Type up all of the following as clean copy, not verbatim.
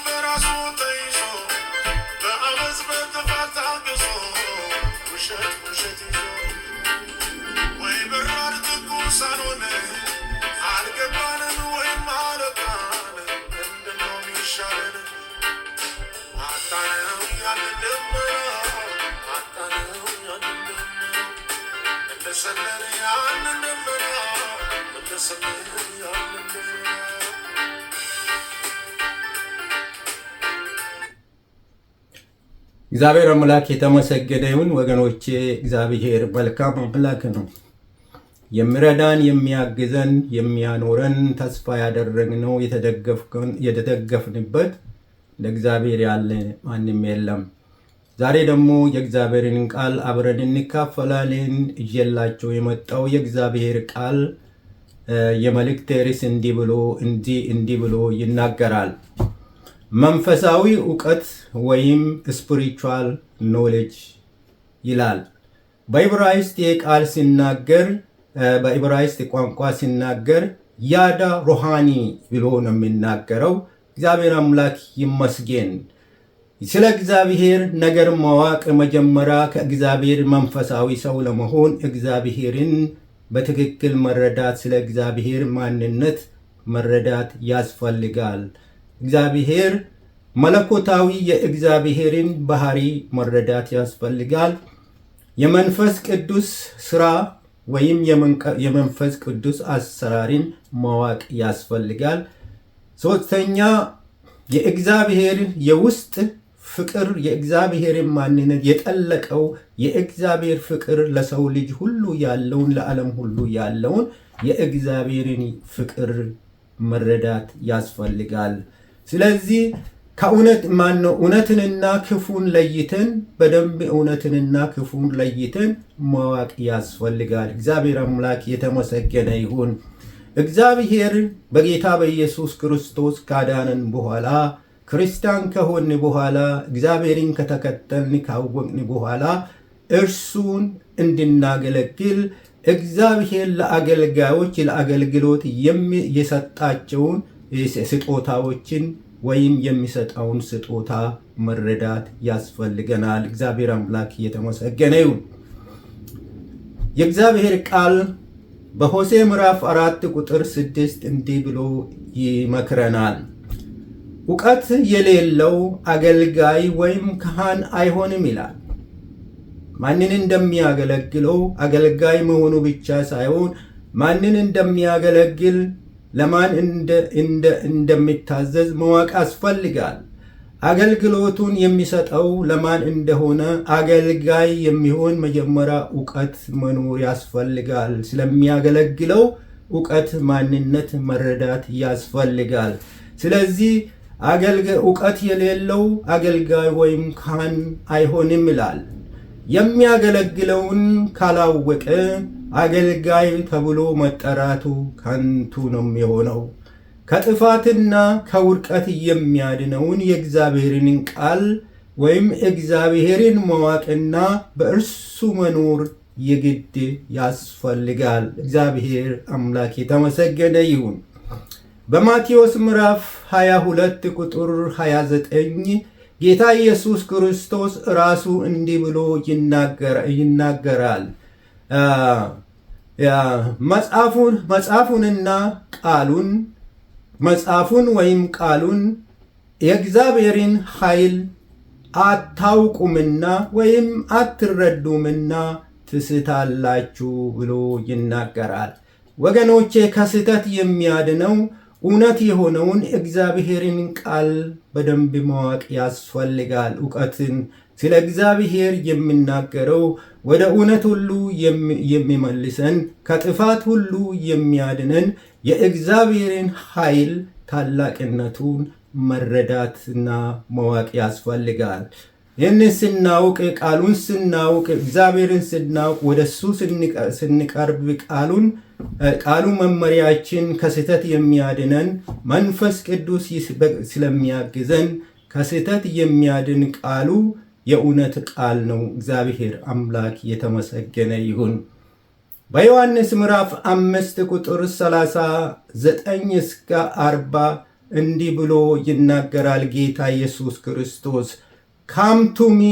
በራሱ ተይዞ በአመፅ በክፋት ታግሶ ውሸት ውሸት ይዞ ወይ በራድ ትኩሳን ሆነ አልገባንን ወይም አለቃን ምንድነው ሚሻለን አጣነው ያንን ደመና አጣነው ያንን ደመና እንደሰለን ያንን ደመና እንደሰለን ያንን ደመና እግዚአብሔር አምላክ የተመሰገነ ይሁን። ወገኖቼ እግዚአብሔር መልካም አምላክ ነው። የሚረዳን የሚያግዘን የሚያኖረን ተስፋ ያደረግነው የተደገፍንበት ለእግዚአብሔር ያለ ማንም የለም። ዛሬ ደግሞ የእግዚአብሔርን ቃል አብረን እንካፈላለን። እየላቸው የመጣው የእግዚአብሔር ቃል የመልእክት ርዕስ እንዲህ ብሎ ይናገራል። መንፈሳዊ ዕውቀት ወይም ስፒሪቹዋል ኖሌጅ ይላል። በዕብራይስጥ የቃል ሲናገር በዕብራይስጥ ቋንቋ ሲናገር ያዳ ሮሃኒ ብሎ ነው የሚናገረው። እግዚአብሔር አምላክ ይመስገን። ስለ እግዚአብሔር ነገር ማወቅ መጀመሪያ ከእግዚአብሔር መንፈሳዊ ሰው ለመሆን እግዚአብሔርን በትክክል መረዳት፣ ስለ እግዚአብሔር ማንነት መረዳት ያስፈልጋል። እግዚአብሔር መለኮታዊ የእግዚአብሔርን ባህሪ መረዳት ያስፈልጋል። የመንፈስ ቅዱስ ስራ ወይም የመንፈስ ቅዱስ አሰራርን ማወቅ ያስፈልጋል። ሶስተኛ የእግዚአብሔር የውስጥ ፍቅር፣ የእግዚአብሔርን ማንነት የጠለቀው የእግዚአብሔር ፍቅር ለሰው ልጅ ሁሉ ያለውን ለዓለም ሁሉ ያለውን የእግዚአብሔርን ፍቅር መረዳት ያስፈልጋል። ስለዚህ እውነትንና ክፉን ለይተን በደንብ እውነትንና ክፉን ለይተን ማወቅ ያስፈልጋል። እግዚአብሔር አምላክ የተመሰገነ ይሁን። እግዚአብሔር በጌታ በኢየሱስ ክርስቶስ ካዳነን በኋላ ክርስቲያን ከሆን በኋላ እግዚአብሔርን ከተከተልን ካወቅን በኋላ እርሱን እንድናገለግል እግዚአብሔር ለአገልጋዮች ለአገልግሎት የሰጣቸውን ስጦታዎችን ወይም የሚሰጠውን ስጦታ መረዳት ያስፈልገናል። እግዚአብሔር አምላክ የተመሰገነ ይሁን። የእግዚአብሔር ቃል በሆሴዕ ምዕራፍ 4 ቁጥር 6 እንዲህ ብሎ ይመክረናል። ዕውቀት የሌለው አገልጋይ ወይም ካህን አይሆንም ይላል። ማንን እንደሚያገለግለው አገልጋይ መሆኑ ብቻ ሳይሆን ማንን እንደሚያገለግል ለማን እንደሚታዘዝ ማወቅ ያስፈልጋል። አገልግሎቱን የሚሰጠው ለማን እንደሆነ አገልጋይ የሚሆን መጀመሪያ ዕውቀት መኖር ያስፈልጋል። ስለሚያገለግለው ዕውቀት ማንነት መረዳት ያስፈልጋል። ስለዚህ ዕውቀት የሌለው አገልጋይ ወይም ካህን አይሆንም ይላል። የሚያገለግለውን ካላወቀ አገልጋይ ተብሎ መጠራቱ ከንቱ ነው የሚሆነው። ከጥፋትና ከውድቀት የሚያድነውን የእግዚአብሔርን ቃል ወይም እግዚአብሔርን ማወቅና በእርሱ መኖር የግድ ያስፈልጋል። እግዚአብሔር አምላክ የተመሰገነ ይሁን። በማቴዎስ ምዕራፍ 22 ቁጥር 29 ጌታ ኢየሱስ ክርስቶስ ራሱ እንዲህ ብሎ ይናገራል። መጽሐፉን ወይም ቃሉን የእግዚአብሔርን ኃይል አታውቁምና ወይም አትረዱምና ትስታላችሁ ብሎ ይናገራል። ወገኖቼ ከስህተት የሚያድነው እውነት የሆነውን እግዚአብሔርን ቃል በደንብ ማወቅ ያስፈልጋል። ዕውቀትን ስለ እግዚአብሔር የሚናገረው ወደ እውነት ሁሉ የሚመልሰን ከጥፋት ሁሉ የሚያድነን የእግዚአብሔርን ኃይል ታላቅነቱን መረዳትና ማወቅ ያስፈልጋል። ይህን ስናውቅ ቃሉን ስናውቅ እግዚአብሔርን ስናውቅ ወደ እሱ ስንቀርብ ቃሉ መመሪያችን ከስህተት የሚያድነን መንፈስ ቅዱስ ስለሚያግዘን ከስህተት የሚያድን ቃሉ የእውነት ቃል ነው። እግዚአብሔር አምላክ የተመሰገነ ይሁን። በዮሐንስ ምዕራፍ 5 ቁጥር 39 እስከ 40 እንዲህ ብሎ ይናገራል ጌታ ኢየሱስ ክርስቶስ። ካም ቱ ሚ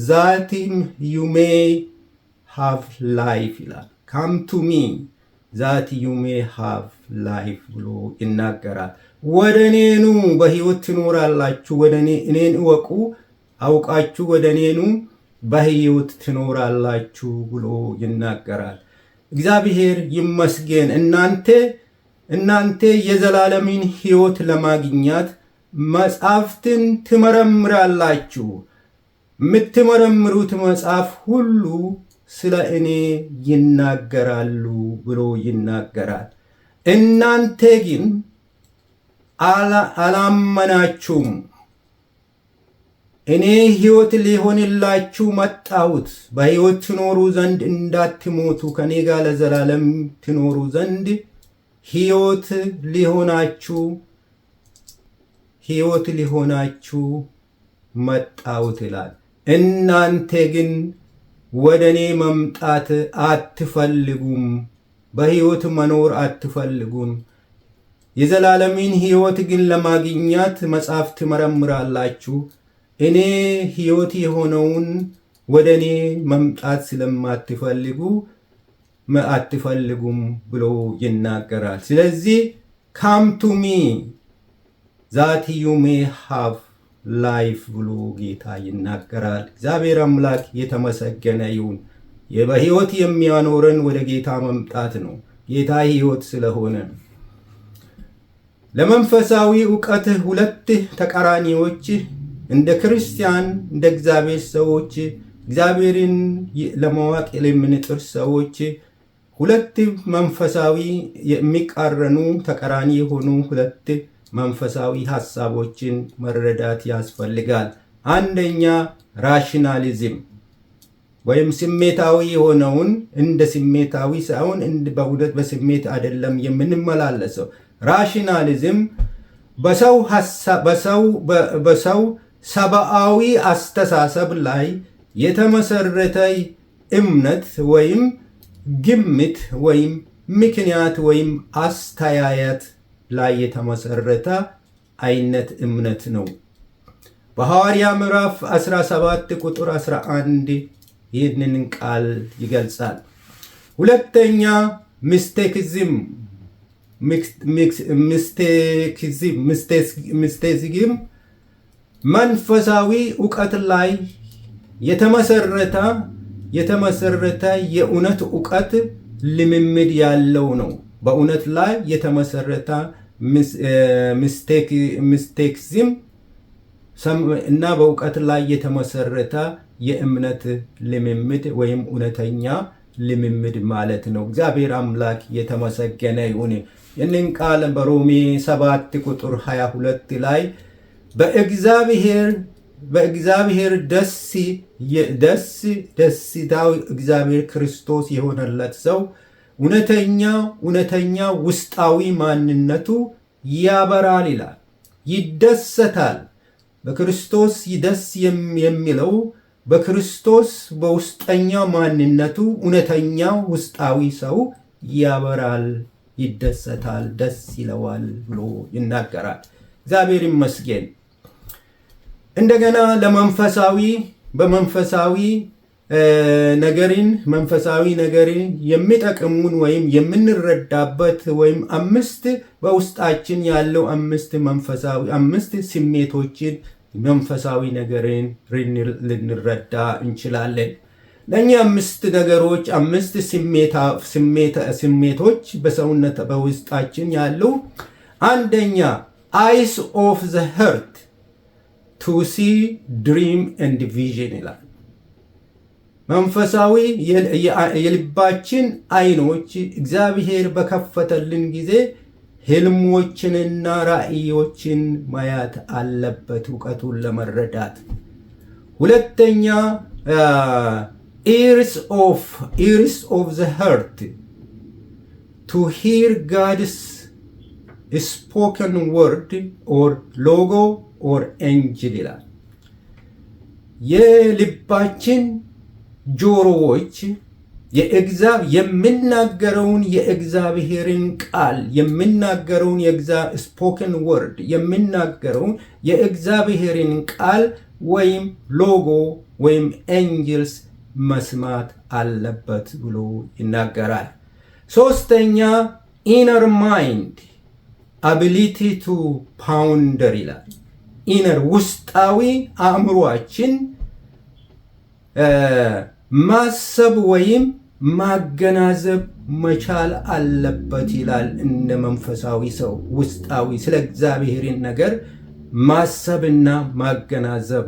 ዛትም ዩ ሜይ ሃቭ ላይፍ ይላል። ካም ቱ ሚ ዛት ዩ ሜይ ሃቭ ላይፍ ብሎ ይናገራል። ወደ እኔ ኑ በሕይወት ትኖራላችሁ። ወደ እኔን እወቁ፣ አውቃችሁ ወደ እኔ ኑ በሕይወት ትኖራላችሁ ብሎ ይናገራል። እግዚአብሔር ይመስገን። እናንተ የዘላለምን ሕይወት ለማግኘት መጽሐፍትን ትመረምራላችሁ። የምትመረምሩት መጽሐፍ ሁሉ ስለ እኔ ይናገራሉ ብሎ ይናገራል። እናንተ ግን አላመናችሁም። እኔ ሕይወት ሊሆንላችሁ መጣሁት፣ በሕይወት ትኖሩ ዘንድ እንዳትሞቱ፣ ከኔ ጋር ለዘላለም ትኖሩ ዘንድ ሕይወት ሊሆናችሁ መጣሁት ይላል። እናንተ ግን ወደ እኔ መምጣት አትፈልጉም፣ በሕይወት መኖር አትፈልጉም። የዘላለምን ሕይወት ግን ለማግኘት መጽሐፍ ትመረምራላችሁ። እኔ ሕይወት የሆነውን ወደ እኔ መምጣት አትፈልጉም ብሎ ይናገራል። ስለዚህ ካም ቱ ሚ ዛት ዩ ሜይ ሃቭ ላይፍ ብሎ ጌታ ይናገራል። እግዚአብሔር አምላክ የተመሰገነ ይሁን። በሕይወት የሚያኖረን ወደ ጌታ መምጣት ነው። ጌታ ሕይወት ስለሆነ ለመንፈሳዊ ዕውቀት ሁለት ተቃራኒዎች እንደ ክርስቲያን እንደ እግዚአብሔር ሰዎች እግዚአብሔርን ለማወቅ የምንጥር ሰዎች ሁለት መንፈሳዊ የሚቃረኑ ተቃራኒ የሆኑ ሁለት መንፈሳዊ ሐሳቦችን መረዳት ያስፈልጋል። አንደኛ ራሽናሊዝም ወይም ስሜታዊ የሆነውን እንደ ስሜታዊ ሳይሆን በእውነት በስሜት አይደለም የምንመላለሰው። ራሽናሊዝም በሰው ሰብአዊ አስተሳሰብ ላይ የተመሰረተ እምነት ወይም ግምት ወይም ምክንያት ወይም አስተያየት ላይ የተመሰረተ አይነት እምነት ነው። በሐዋርያ ምዕራፍ 17 ቁጥር 11 ይህንን ቃል ይገልጻል። ሁለተኛ ሚስቲሲዝም መንፈሳዊ ዕውቀት ላይ የተመሰረተ የእውነት ዕውቀት ልምምድ ያለው ነው። በእውነት ላይ የተመሰረተ ሚስቲሲዝም እና በእውቀት ላይ የተመሰረተ የእምነት ልምምድ ወይም እውነተኛ ልምምድ ማለት ነው። እግዚአብሔር አምላክ የተመሰገነ ይሁን። ይህንን ቃል በሮሜ 7 ቁጥር 22 ላይ በእግዚአብሔር ደስታው እግዚአብሔር ክርስቶስ የሆነለት ሰው እውነተኛ ውስጣዊ ማንነቱ ያበራል ይላል። ይደሰታል። በክርስቶስ ደስ የሚለው በክርስቶስ በውስጠኛ ማንነቱ እውነተኛ ውስጣዊ ሰው ያበራል፣ ይደሰታል፣ ደስ ይለዋል ብሎ ይናገራል። እግዚአብሔር ይመስገን። እንደገና በመንፈሳዊ ነገርን የሚጠቅሙን ወይም የምንረዳበት ወይም በውስጣችን ያለው አምስት ስሜቶችን መንፈሳዊ ነገርን ልንረዳ እንችላለን። ለእኛ አምስት ስሜቶች በውስጣችን ያሉ፣ አንደኛ አይስ ኦፍ ዘ ሄርት ቱ ሲ ድሪም ኤንድ ቪዥን ይላል። መንፈሳዊ የልባችን አይኖች እግዚአብሔር በከፈተልን ጊዜ ህልሞችንና ራእዮችን ማየት አለበት እውቀቱን ለመረዳት። ሁለተኛ ኢርስ ኦፍ ዘ ሄርት ቱ ሂር ጋድስ ስፖከን ወርድ ኦር ሎጎ ኦር ኤንጅል ይላል። የልባችን ጆሮዎች የምናገረውን የእግዚአብሔርን ቃል የምናገረውን ስፖክን ወርድ የምናገረውን የእግዚአብሔርን ቃል ወይም ሎጎ ወይም ኤንጅልስ መስማት አለበት ብሎ ይናገራል። ሶስተኛ ኢነር ማይንድ አቢሊቲ ቱ ፓውንደር ይላል። ኢነር ውስጣዊ አእምሯችን ማሰብ ወይም ማገናዘብ መቻል አለበት ይላል። እንደ መንፈሳዊ ሰው ውስጣዊ ስለ እግዚአብሔርን ነገር ማሰብና ማገናዘብ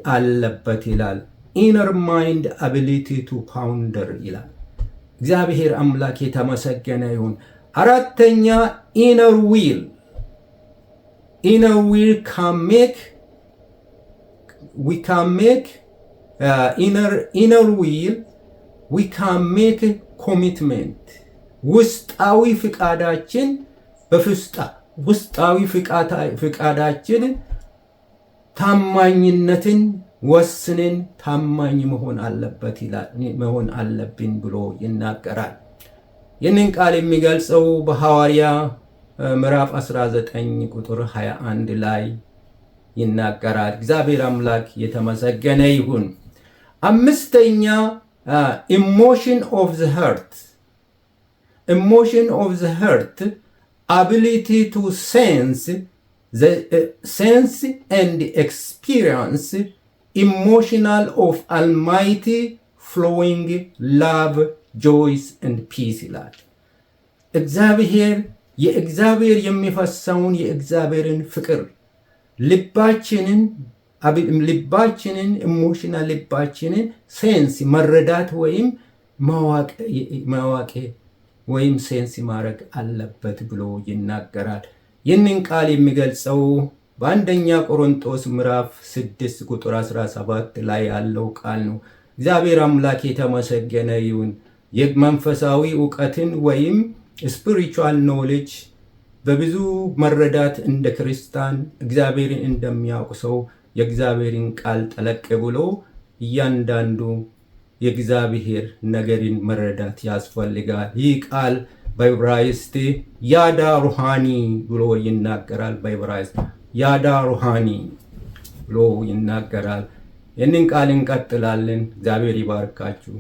አለበት ይላል። ኢነር ማይንድ አቢሊቲ ቱ ፓውንደር ይላል። እግዚአብሔር አምላክ የተመሰገነ ይሁን። አራተኛ ኢነር ዊል can make inner will we can make commitment ውስጣዊ ፍቃዳችን ውስጣዊ ፍቃዳችን ታማኝነትን ወስነን ታማኝ መሆን አለብን ብሎ ይናገራል። ይህንን ቃል የሚገልጸው በሐዋርያ ምዕራፍ 19 ቁጥር 21 ላይ ይናገራል። እግዚአብሔር አምላክ የተመሰገነ ይሁን። አምስተኛ ኢሞሽን ኦፍ ዘ ሄርት ability to sense and experience emotional of almighty flowing love joys and peace ይላል። የእግዚአብሔር የሚፈሰውን የእግዚአብሔርን ፍቅር ልባችንን ኢሞሽናል ልባችንን ሴንስ መረዳት ወይም ማወቅ ወይም ሴንስ ማድረግ አለበት ብሎ ይናገራል። ይህንን ቃል የሚገልጸው በአንደኛ ቆሮንቶስ ምዕራፍ 6 ቁጥር 17 ላይ ያለው ቃል ነው። እግዚአብሔር አምላክ የተመሰገነ ይሁን። የመንፈሳዊ ዕውቀትን ወይም ስፒሪቹዋል ኖሌጅ በብዙ መረዳት እንደ ክርስቲያን እግዚአብሔርን እንደሚያውቅ ሰው የእግዚአብሔርን ቃል ጠለቅ ብሎ እያንዳንዱ የእግዚአብሔር ነገርን መረዳት ያስፈልጋል። ይህ ቃል በዕብራይስጥ ያዳ ሩሃኒ ብሎ ይናገራል። በዕብራይስጥ ያዳ ሩሃኒ ብሎ ይናገራል። ይህንን ቃል እንቀጥላለን። እግዚአብሔር ይባርካችሁ።